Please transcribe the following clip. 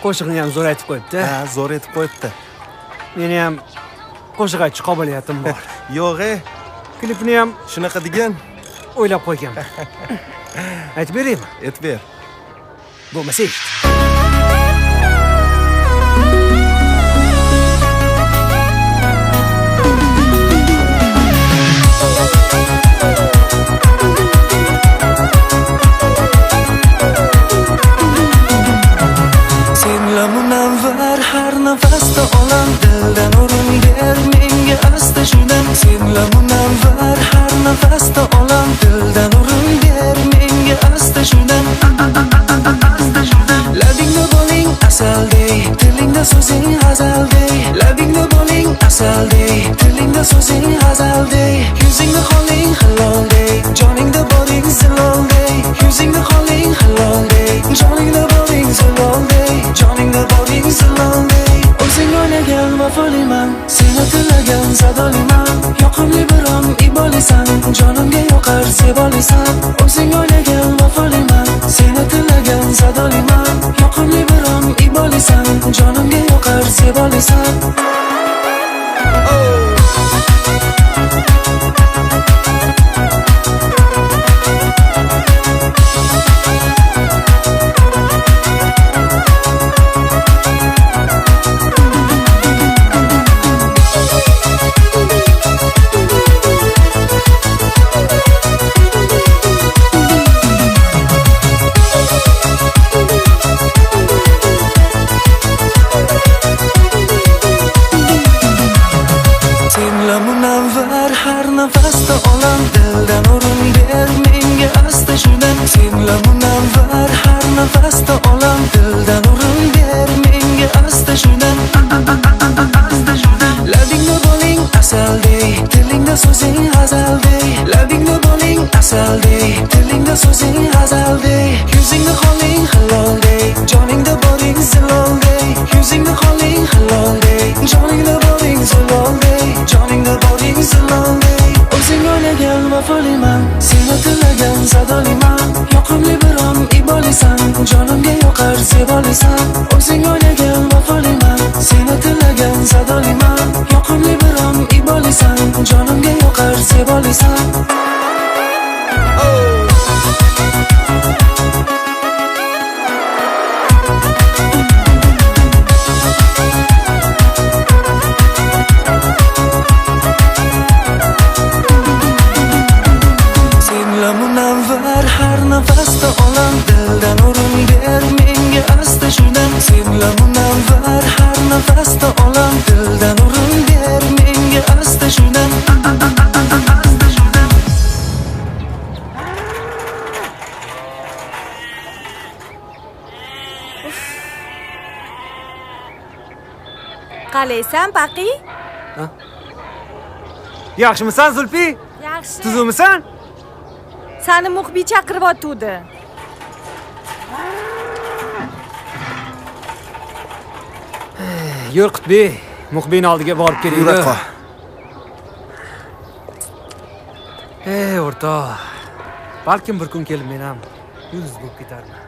Qo'shig'ini ham zo'r aytib qo'yibdi. Ha, zo'r aytib qo'yibdi. Meni ham qo'shiq aytish qobiliyatim bor. Yo'q, Klipni ham shunaqa degan. o'ylab qo'yganman. Aytib beraymi? Aytib ber. Bo'lmasa eshit. Senla munavvar har nafasda olam dildan o'rin ber menga asta shundan senla munavvar har nafasda olam dildan o'rin ber menga asta shundan labingda bo'ling asaldey tilingda so'zing g'azaldey labingda bo'ling asaldey tilingda so'zing g'azaldey yuzingda qoling haloldey joningda boring ziloldey yuzingda qoling haloldey joningda boring ziloldey joningda boring ziloldey o'zing o'ynagan vafoliman seni tilagan zadoliman yoqimli biron ibolisan jonimga yoqar zebolisan o'zing o'ynagan vafoliman seni tilagan zadoliman yoqimli biron ibolisan jonimga yoqar zebolisan senla munavvar har nafasda olam dildan o'rin ber menga asta shundan senla munavvar har nafasda olam dildan o'rin ber menga asta shundan labingda bo'ling asaldey tilingda so'zing g'azaldey labingda bo'ling asaldey tilingda so'zing g'azaldey yuzingda qoling haloldey joningda boring ziloldey yuzingda qoling haloldey joningda boring ziloldey joningda boring ziloldey o'zing o'ynagan vafoliman seni tilagan zadoliman yoqimli biron ibolisan jonimga yoqar zebolisan o'zing o'ynagan vafoliman seni tilagan zadoliman yoqimli biron ibolisan jonimga yoqar zebolisan senla munavvar har nafasda olam dildan o'rin ber menga asta shundan senla munavvar har nafasda olam dildan o'rin ber menga asta shundan Qalaysan, Paqi? Yaxshimisan, Zulfi? Yaxshi. Tuzukmisan? Seni muxbiy chaqiryotdi. Yur Qutbi, muxbiyning oldiga borib keling. Yura qol. O'rtoq. Balkim bir kun kelib men ham yulduz bo'lib ketarman.